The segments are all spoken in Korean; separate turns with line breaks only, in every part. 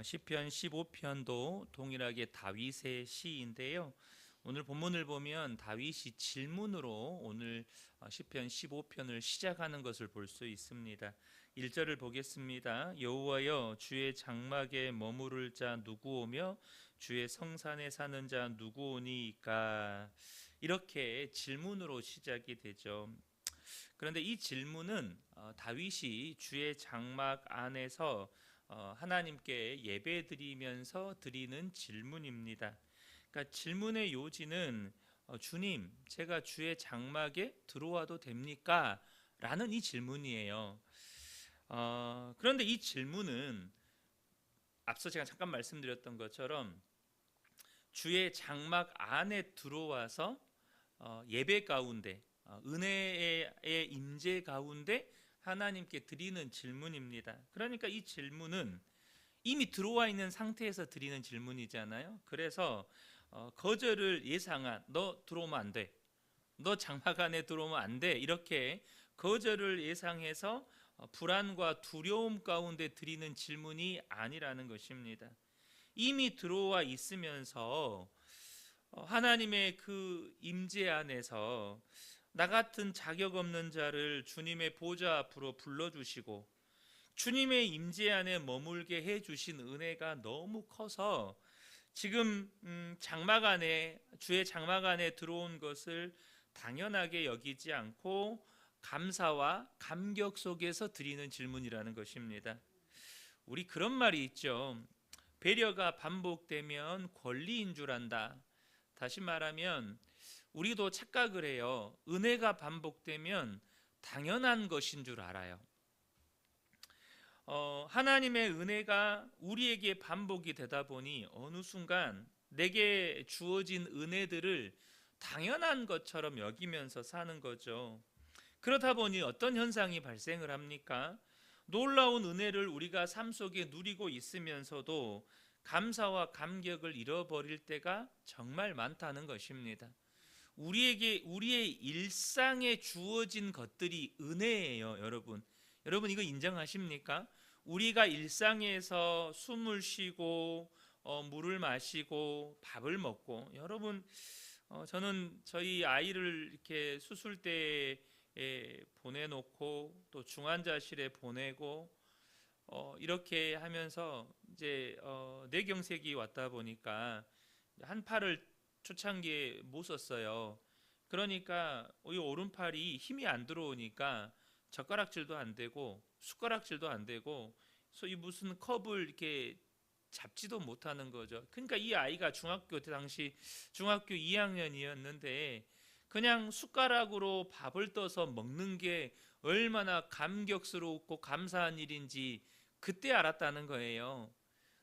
시편 15편도 동일하게 다윗의 시인데요. 오늘 본문을 보면 다윗이 질문으로 오늘 시편 15편을 시작하는 것을 볼 수 있습니다. 1절을 보겠습니다. 여호와여, 주의 장막에 머무를 자 누구오며 주의 성산에 사는 자 누구오니까? 이렇게 질문으로 시작이 되죠. 그런데 이 질문은 다윗이 주의 장막 안에서 하나님께 예배드리면서 드리는 질문입니다. 그러니까 질문의 요지는 주님, 제가 주의 장막에 들어와도 됩니까? 라는 이 질문이에요. 그런데 이 질문은 앞서 제가 잠깐 말씀드렸던 것처럼 주의 장막 안에 들어와서 예배 가운데 은혜의 임재 가운데 하나님께 드리는 질문입니다. 그러니까 이 질문은 이미 들어와 있는 상태에서 드리는 질문이잖아요. 그래서 거절을 예상한, 너 들어오면 안 돼, 너 장막 안에 들어오면 안 돼, 이렇게 거절을 예상해서 불안과 두려움 가운데 드리는 질문이 아니라는 것입니다. 이미 들어와 있으면서 하나님의 그 임재 안에서 나 같은 자격 없는 자를 주님의 보좌 앞으로 불러주시고 주님의 임재 안에 머물게 해주신 은혜가 너무 커서 지금 장막 안에, 주의 장막 안에 들어온 것을 당연하게 여기지 않고 감사와 감격 속에서 드리는 질문이라는 것입니다. 우리 그런 말이 있죠. 배려가 반복되면 권리인 줄 안다. 다시 말하면 우리도 착각을 해요. 은혜가 반복되면 당연한 것인 줄 알아요. 하나님의 은혜가 우리에게 반복이 되다 보니 어느 순간 내게 주어진 은혜들을 당연한 것처럼 여기면서 사는 거죠. 그렇다 보니 어떤 현상이 발생을 합니까? 놀라운 은혜를 우리가 삶 속에 누리고 있으면서도 감사와 감격을 잃어버릴 때가 정말 많다는 것입니다. 우리의 일상에 주어진 것들이 은혜예요, 여러분. 여러분 이거 인정하십니까? 우리가 일상에서 숨을 쉬고 물을 마시고 밥을 먹고, 여러분 저는 저희 아이를 이렇게 수술대에 보내놓고 또 중환자실에 보내고 이렇게 하면서 이제 뇌경색이 왔다 보니까 한 팔을 초창기에 못 썼어요. 그러니까 이 오른팔이 힘이 안 들어오니까 젓가락질도 안 되고 숟가락질도 안 되고 이 무슨 컵을 이렇게 잡지도 못하는 거죠. 그러니까 이 아이가 당시 중학교 2학년이었는데 그냥 숟가락으로 밥을 떠서 먹는 게 얼마나 감격스럽고 감사한 일인지 그때 알았다는 거예요.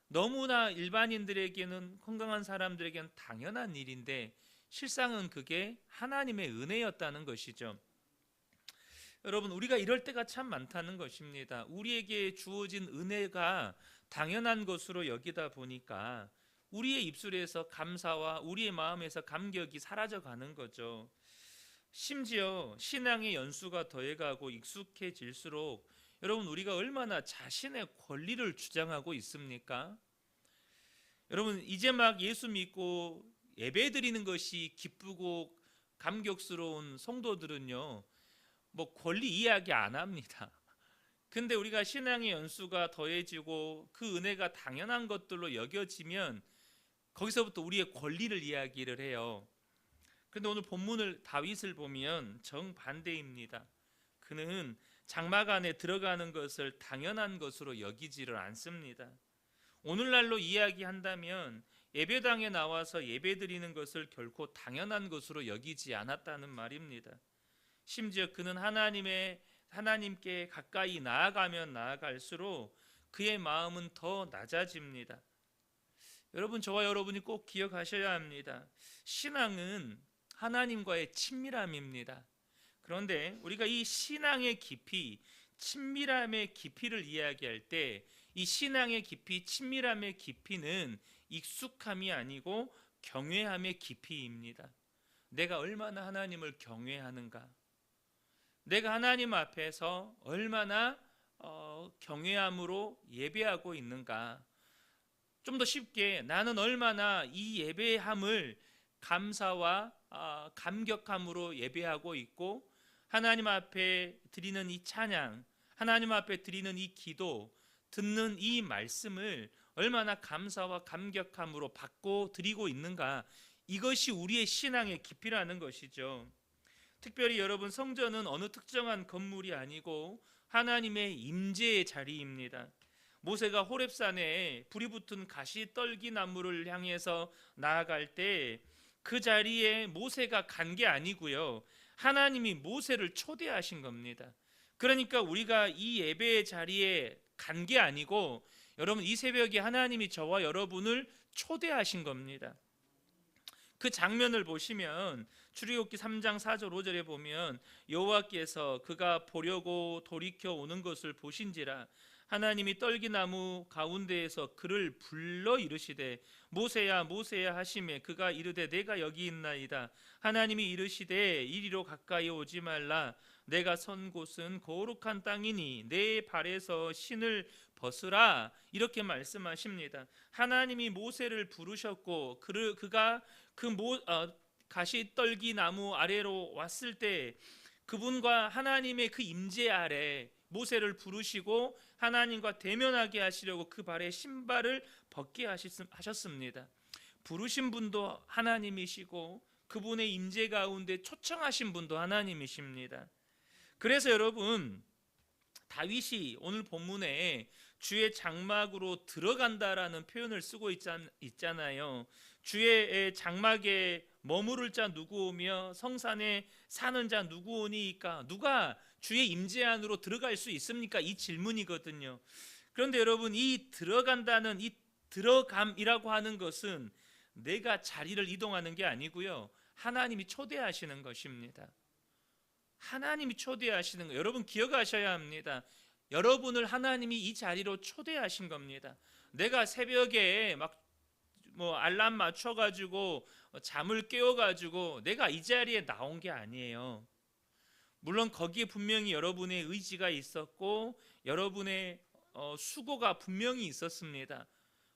너무나 일반인들에게는, 건강한 사람들에게는 당연한 일인데 실상은 그게 하나님의 은혜였다는 것이죠. 여러분, 우리가 이럴 때가 참 많다는 것입니다. 우리에게 주어진 은혜가 당연한 것으로 여기다 보니까 우리의 입술에서 감사와 우리의 마음에서 감격이 사라져 가는 거죠. 심지어 신앙의 연수가 더해가고 익숙해질수록 여러분, 우리가 얼마나 자신의 권리를 주장하고 있습니까? 여러분, 이제 막 예수 믿고 예배 드리는 것이 기쁘고 감격스러운 성도들은요, 뭐 권리 이야기 안 합니다. 근데 우리가 신앙의 연수가 더해지고 그 은혜가 당연한 것들로 여겨지면 거기서부터 우리의 권리를 이야기를 해요. 그런데 오늘 본문을 다윗을 보면 정반대입니다. 그는 장막 안에 들어가는 것을 당연한 것으로 여기지를 않습니다. 오늘날로 이야기한다면 예배당에 나와서 예배드리는 것을 결코 당연한 것으로 여기지 않았다는 말입니다. 심지어 그는 하나님께 가까이 나아가면 나아갈수록 그의 마음은 더 낮아집니다. 여러분, 저와 여러분이 꼭 기억하셔야 합니다. 신앙은 하나님과의 친밀함입니다. 그런데 우리가 이 신앙의 깊이, 친밀함의 깊이를 이야기할 때 이 신앙의 깊이, 친밀함의 깊이는 익숙함이 아니고 경외함의 깊이입니다. 내가 얼마나 하나님을 경외하는가, 내가 하나님 앞에서 얼마나 경외함으로 예배하고 있는가, 좀 더 쉽게 나는 얼마나 이 예배함을 감사와 감격함으로 예배하고 있고, 하나님 앞에 드리는 이 찬양, 하나님 앞에 드리는 이 기도, 듣는 이 말씀을 얼마나 감사와 감격함으로 받고 드리고 있는가, 이것이 우리의 신앙의 깊이라는 것이죠. 특별히 여러분, 성전은 어느 특정한 건물이 아니고 하나님의 임재의 자리입니다. 모세가 호렙산에 불이 붙은 가시떨기 나무를 향해서 나아갈 때 그 자리에 모세가 간 게 아니고요, 하나님이 모세를 초대하신 겁니다. 그러니까 우리가 이 예배의 자리에 간 게 아니고, 여러분, 이 새벽에 하나님이 저와 여러분을 초대하신 겁니다. 그 장면을 보시면 출애굽기 3장 4절 5절에 보면, 여호와께서 그가 보려고 돌이켜 오는 것을 보신지라 하나님이 떨기나무 가운데에서 그를 불러 이르시되 모세야 모세야 하시매 그가 이르되 내가 여기 있나이다. 하나님이 이르시되 이리로 가까이 오지 말라. 내가 선 곳은 거룩한 땅이니 내 발에서 신을 벗으라. 이렇게 말씀하십니다. 하나님이 모세를 부르셨고 그가 가시떨기 나무 아래로 왔을 때 그분과 하나님의 그 임재 아래 모세를 부르시고 하나님과 대면하게 하시려고 그 발에 신발을 벗게 하셨습니다. 부르신 분도 하나님이시고 그분의 임재 가운데 초청하신 분도 하나님이십니다. 그래서 여러분, 다윗이 오늘 본문에 주의 장막으로 들어간다라는 표현을 쓰고 있잖아요. 주의 장막에 머무를 자 누구 오며 성산에 사는 자 누구 오니까, 누가 주의 임재 안으로 들어갈 수 있습니까? 이 질문이거든요. 그런데 여러분, 이 들어간다는 이 들어감이라고 하는 것은 내가 자리를 이동하는 게 아니고요, 하나님이 초대하시는 것입니다. 하나님이 초대하시는 거, 여러분 기억하셔야 합니다. 여러분을 하나님이 이 자리로 초대하신 겁니다. 내가 새벽에 알람 맞춰가지고 잠을 깨워가지고 내가 이 자리에 나온 게 아니에요. 물론 거기에 분명히 여러분의 의지가 있었고 여러분의 수고가 분명히 있었습니다.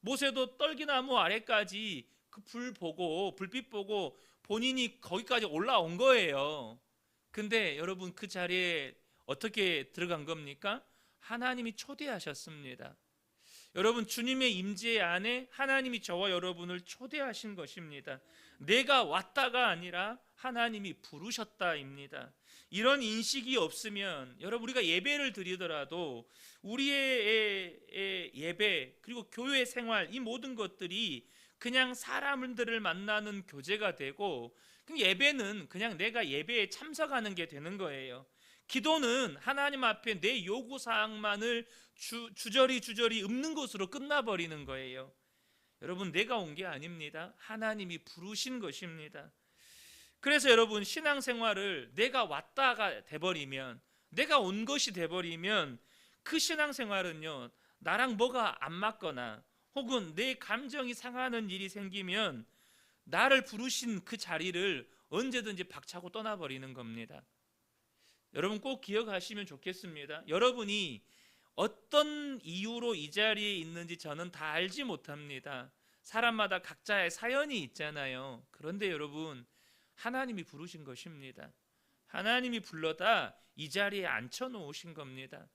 모세도 떨기나무 아래까지 그 불빛 보고 본인이 거기까지 올라온 거예요. 근데 여러분, 그 자리에 어떻게 들어간 겁니까? 하나님이 초대하셨습니다. 여러분, 주님의 임재 안에 하나님이 저와 여러분을 초대하신 것입니다. 내가 왔다가 아니라 하나님이 부르셨다입니다. 이런 인식이 없으면 여러분, 우리가 예배를 드리더라도 우리의 예배 그리고 교회 생활, 이 모든 것들이 그냥 사람들을 만나는 교제가 되고, 예배는 그냥 내가 예배에 참석하는 게 되는 거예요. 기도는 하나님 앞에 내 요구사항만을 주저리 읊는 것으로 끝나버리는 거예요. 여러분, 내가 온 게 아닙니다. 하나님이 부르신 것입니다. 그래서 여러분, 신앙생활을 내가 왔다가 돼버리면, 내가 온 것이 돼버리면 그 신앙생활은요, 나랑 뭐가 안 맞거나 혹은 내 감정이 상하는 일이 생기면 나를 부르신 그 자리를 언제든지 박차고 떠나버리는 겁니다. 여러분, 꼭 기억하시면 좋겠습니다. 여러분이 어떤 이유로 이 자리에 있는지 저는 다 알지 못합니다. 사람마다 각자의 사연이 있잖아요. 그런데 여러분, 하나님이 부르신 것입니다. 하나님이 불러다 이 자리에 앉혀놓으신 겁니다.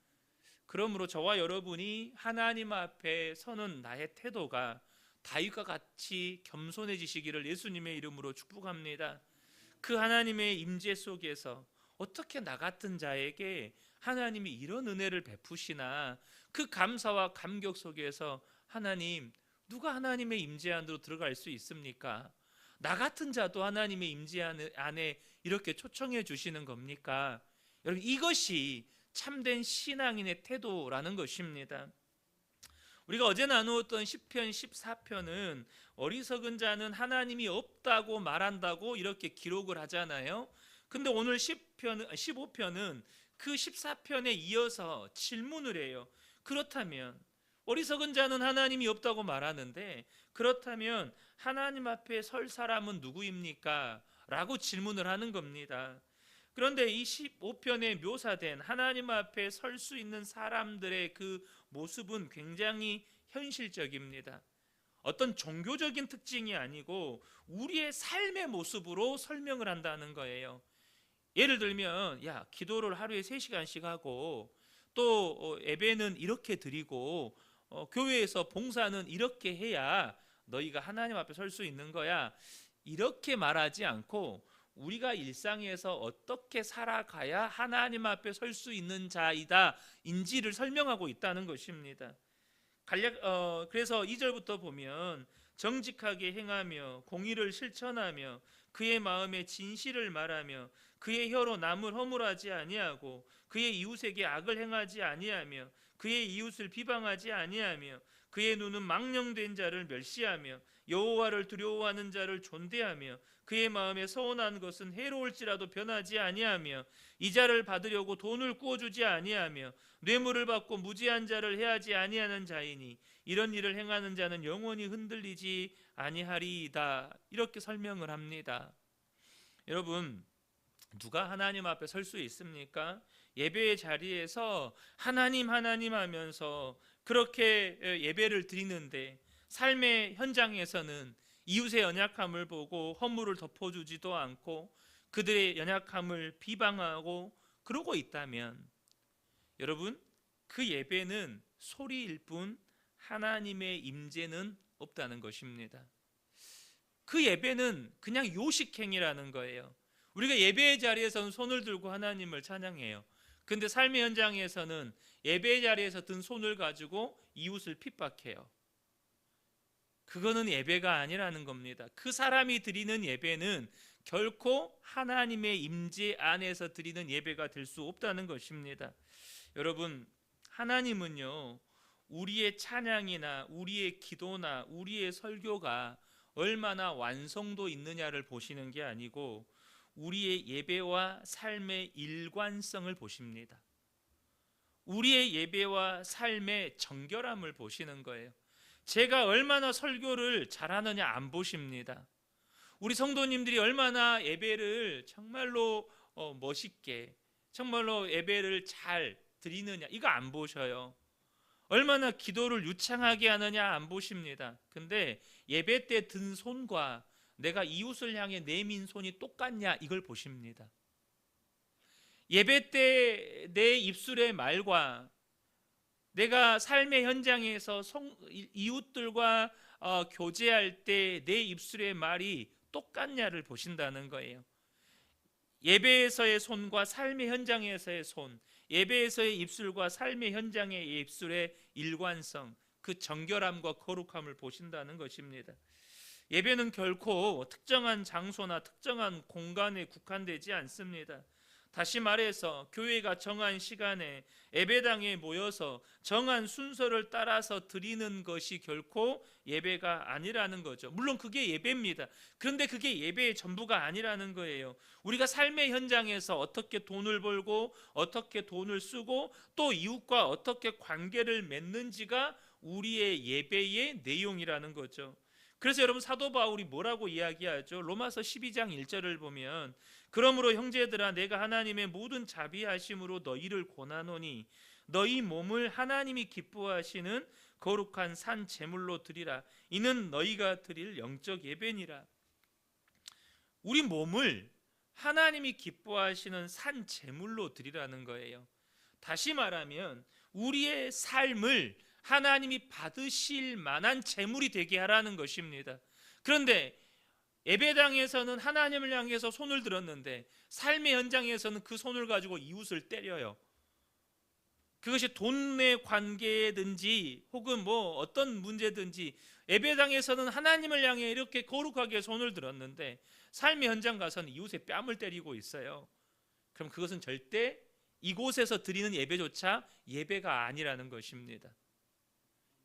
그러므로 저와 여러분이 하나님 앞에 서는 나의 태도가 다윗과 같이 겸손해지시기를 예수님의 이름으로 축복합니다. 그 하나님의 임재 속에서 어떻게 나 같은 자에게 하나님이 이런 은혜를 베푸시나, 그 감사와 감격 속에서 하나님, 누가 하나님의 임재 안으로 들어갈 수 있습니까? 나 같은 자도 하나님의 임재 안에 이렇게 초청해 주시는 겁니까? 여러분, 이것이 참된 신앙인의 태도라는 것입니다. 우리가 어제 나누었던 시편 14편은 어리석은 자는 하나님이 없다고 말한다고 이렇게 기록을 하잖아요. 근데 오늘 15편은 그 14편에 이어서 질문을 해요. 그렇다면 어리석은 자는 하나님이 없다고 말하는데, 그렇다면 하나님 앞에 설 사람은 누구입니까? 라고 질문을 하는 겁니다. 그런데 이 15편에 묘사된 하나님 앞에 설 수 있는 사람들의 그 모습은 굉장히 현실적입니다. 어떤 종교적인 특징이 아니고 우리의 삶의 모습으로 설명을 한다는 거예요. 예를 들면 야, 기도를 하루에 3시간씩 하고 또 예배는 이렇게 드리고 교회에서 봉사는 이렇게 해야 너희가 하나님 앞에 설 수 있는 거야, 이렇게 말하지 않고 우리가 일상에서 어떻게 살아가야 하나님 앞에 설 수 있는 자이다 인지를 설명하고 있다는 것입니다. 그래서 2절부터 보면 정직하게 행하며 공의를 실천하며 그의 마음에 진실을 말하며 그의 혀로 남을 허물하지 아니하고 그의 이웃에게 악을 행하지 아니하며 그의 이웃을 비방하지 아니하며 그의 눈은 망령된 자를 멸시하며 여호와를 두려워하는 자를 존대하며 그의 마음에 서운한 것은 해로울지라도 변하지 아니하며 이자를 받으려고 돈을 꾸어주지 아니하며 뇌물을 받고 무지한 자를 해하지 아니하는 자이니 이런 일을 행하는 자는 영원히 흔들리지 아니하리이다. 이렇게 설명을 합니다. 여러분, 누가 하나님 앞에 설 수 있습니까? 예배의 자리에서 하나님 하나님 하면서 그렇게 예배를 드리는데 삶의 현장에서는 이웃의 연약함을 보고 허물을 덮어주지도 않고 그들의 연약함을 비방하고 그러고 있다면 여러분, 그 예배는 소리일 뿐 하나님의 임재는 없다는 것입니다. 그 예배는 그냥 요식행위라는 거예요. 우리가 예배의 자리에서는 손을 들고 하나님을 찬양해요. 근데 삶의 현장에서는 예배의 자리에서 든 손을 가지고 이웃을 핍박해요. 그거는 예배가 아니라는 겁니다. 그 사람이 드리는 예배는 결코 하나님의 임재 안에서 드리는 예배가 될 수 없다는 것입니다. 여러분, 하나님은요, 우리의 찬양이나 우리의 기도나 우리의 설교가 얼마나 완성도 있느냐를 보시는 게 아니고 우리의 예배와 삶의 일관성을 보십니다. 우리의 예배와 삶의 정결함을 보시는 거예요. 제가 얼마나 설교를 잘하느냐 안 보십니다. 우리 성도님들이 얼마나 예배를 정말로 멋있게, 정말로 예배를 잘 드리느냐 이거 안 보셔요. 얼마나 기도를 유창하게 하느냐 안 보십니다. 근데 예배 때 든 손과 내가 이웃을 향해 내민 손이 똑같냐 이걸 보십니다. 예배 때 내 입술의 말과 내가 삶의 현장에서 이웃들과 교제할 때 내 입술의 말이 똑같냐를 보신다는 거예요. 예배에서의 손과 삶의 현장에서의 손, 예배에서의 입술과 삶의 현장의 입술의 일관성, 그 정결함과 거룩함을 보신다는 것입니다. 예배는 결코 특정한 장소나 특정한 공간에 국한되지 않습니다. 다시 말해서 교회가 정한 시간에 예배당에 모여서 정한 순서를 따라서 드리는 것이 결코 예배가 아니라는 거죠. 물론 그게 예배입니다. 그런데 그게 예배의 전부가 아니라는 거예요. 우리가 삶의 현장에서 어떻게 돈을 벌고 어떻게 돈을 쓰고 또 이웃과 어떻게 관계를 맺는지가 우리의 예배의 내용이라는 거죠. 그래서 여러분, 사도 바울이 뭐라고 이야기하죠? 로마서 12장 1절을 보면 그러므로 형제들아, 내가 하나님의 모든 자비하심으로 너희를 권하노니 너희 몸을 하나님이 기뻐하시는 거룩한 산 제물로 드리라. 이는 너희가 드릴 영적 예배니라. 우리 몸을 하나님이 기뻐하시는 산 제물로 드리라는 거예요. 다시 말하면 우리의 삶을 하나님이 받으실 만한 제물이 되게 하라는 것입니다. 그런데 예배당에서는 하나님을 향해서 손을 들었는데 삶의 현장에서는 그 손을 가지고 이웃을 때려요. 그것이 돈의 관계든지 혹은 뭐 어떤 문제든지 예배당에서는 하나님을 향해 이렇게 거룩하게 손을 들었는데 삶의 현장 가서는 이웃의 뺨을 때리고 있어요. 그럼 그것은 절대 이곳에서 드리는 예배조차 예배가 아니라는 것입니다.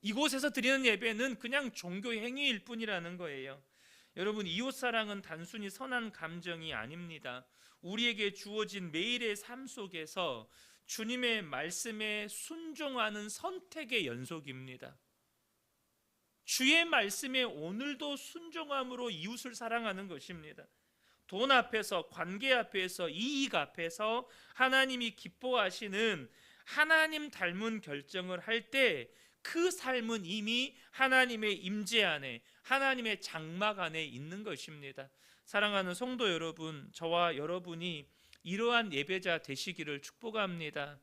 이곳에서 드리는 예배는 그냥 종교 행위일 뿐이라는 거예요. 여러분, 이웃사랑은 단순히 선한 감정이 아닙니다. 우리에게 주어진 매일의 삶 속에서 주님의 말씀에 순종하는 선택의 연속입니다. 주의 말씀에 오늘도 순종함으로 이웃을 사랑하는 것입니다. 돈 앞에서, 관계 앞에서, 이익 앞에서 하나님이 기뻐하시는 하나님 닮은 결정을 할 때 그 삶은 이미 하나님의 임재 안에, 하나님의 장막 안에 있는 것입니다. 사랑하는 성도 여러분, 저와 여러분이 이러한 예배자 되시기를 축복합니다.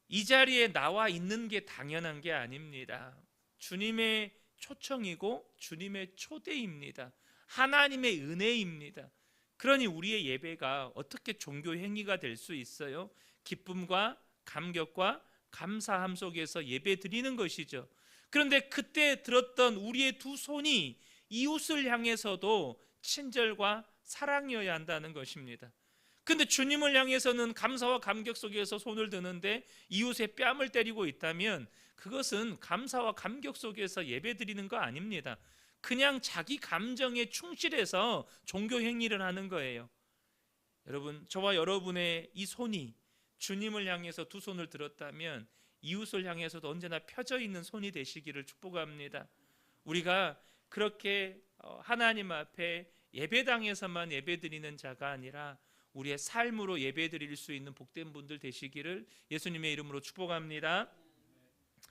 이 자리에 나와 있는 게 당연한 게 아닙니다. 주님의 초청이고 주님의 초대입니다. 하나님의 은혜입니다. 그러니 우리의 예배가 어떻게 종교 행위가 될 수 있어요? 기쁨과 감격과 감사함 속에서 예배 드리는 것이죠. 그런데 그때 들었던 우리의 두 손이 이웃을 향해서도 친절과 사랑이어야 한다는 것입니다. 근데 주님을 향해서는 감사와 감격 속에서 손을 드는데 이웃의 뺨을 때리고 있다면 그것은 감사와 감격 속에서 예배 드리는 거 아닙니다. 그냥 자기 감정에 충실해서 종교 행위를 하는 거예요. 여러분, 저와 여러분의 이 손이 주님을 향해서 두 손을 들었다면 이웃을 향해서도 언제나 펴져 있는 손이 되시기를 축복합니다. 우리가 그렇게 하나님 앞에 예배당에서만 예배드리는 자가 아니라 우리의 삶으로 예배드릴 수 있는 복된 분들 되시기를 예수님의 이름으로 축복합니다.